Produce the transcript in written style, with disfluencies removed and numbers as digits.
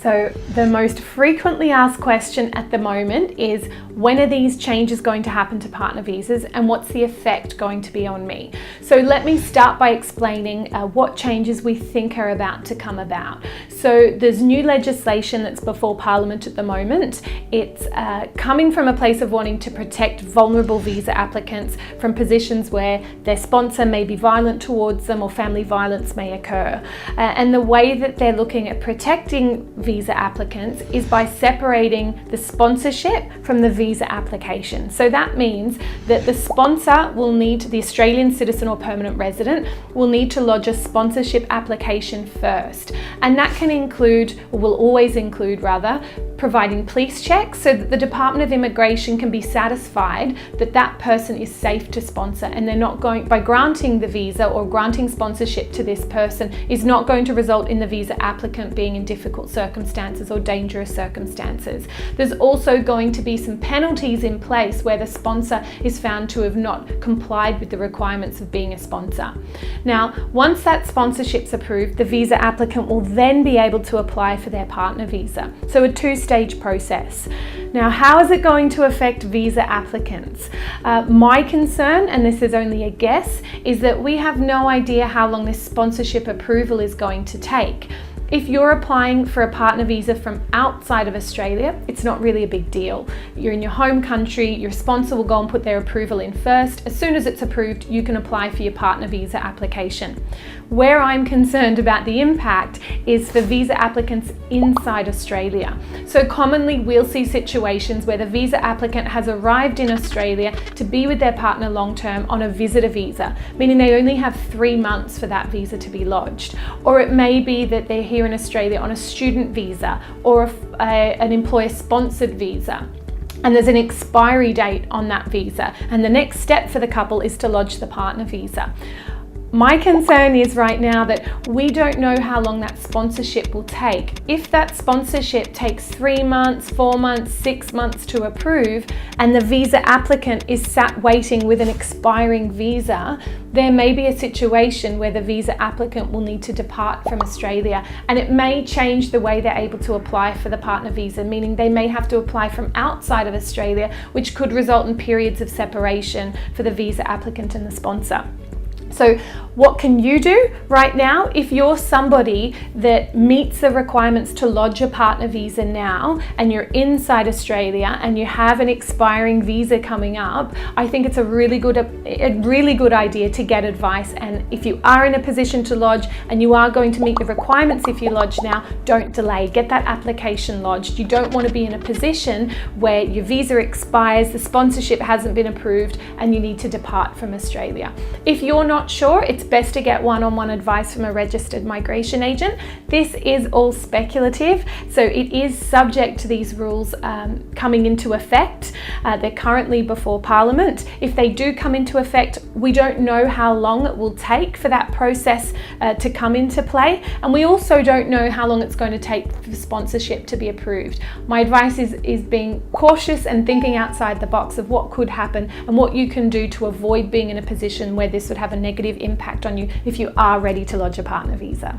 So the most frequently asked question at the moment is, when are these changes going to happen to partner visas and what's the effect going to be on me? So let me start by explaining what changes we think are about to come about. So there's new legislation that's before Parliament at the moment. It's coming from a place of wanting to protect vulnerable visa applicants from positions where their sponsor may be violent towards them or family violence may occur. And the way that they're looking at protecting visa applicants is by separating the sponsorship from the visa application. So that means that the sponsor will need, the Australian citizen or permanent resident will need to lodge a sponsorship application first. And that can include, or will always include rather, providing police checks so that the Department of Immigration can be satisfied that that person is safe to sponsor, and they're not going, by granting the visa or granting sponsorship to this person, is not going to result in the visa applicant being in difficult circumstances or dangerous circumstances. There's also going to be some penalties in place where the sponsor is found to have not complied with the requirements of being a sponsor. Now, once that sponsorship's approved, the visa applicant will then be able to apply for their partner visa. So a two-stage process. Now, how is it going to affect visa applicants? My concern, and this is only a guess, is that we have no idea how long this sponsorship approval is going to take. If you're applying for a partner visa from outside of Australia, it's not really a big deal. You're in your home country, your sponsor will go and put their approval in first. As soon as it's approved, you can apply for your partner visa application. Where I'm concerned about the impact is for visa applicants inside Australia. So commonly we'll see situations where the visa applicant has arrived in Australia to be with their partner long term on a visitor visa, meaning they only have 3 months for that visa to be lodged. Or it may be that they're here in Australia on a student visa or an employer-sponsored visa, and there's an expiry date on that visa, and the next step for the couple is to lodge the partner visa. My concern is right now that we don't know how long that sponsorship will take. If that sponsorship takes 3 months, 4 months, 6 months to approve, and the visa applicant is sat waiting with an expiring visa, there may be a situation where the visa applicant will need to depart from Australia, and it may change the way they're able to apply for the partner visa, meaning they may have to apply from outside of Australia, which could result in periods of separation for the visa applicant and the sponsor. So what can you do right now? If you're somebody that meets the requirements to lodge a partner visa now, and you're inside Australia and you have an expiring visa coming up, I think it's a really good idea to get advice. And if you are in a position to lodge and you are going to meet the requirements if you lodge now, don't delay. Get that application lodged. You don't want to be in a position where your visa expires, the sponsorship hasn't been approved, and you need to depart from Australia. If you're not sure, it's best to get one-on-one advice from a registered migration agent. This is all speculative, so it is subject to these rules coming into effect. They're currently before Parliament. If they do come into effect, we don't know how long it will take for that process to come into play, and we also don't know how long it's going to take for sponsorship to be approved. My advice is being cautious and thinking outside the box of what could happen and what you can do to avoid being in a position where this would have a negative impact on you if you are ready to lodge a partner visa.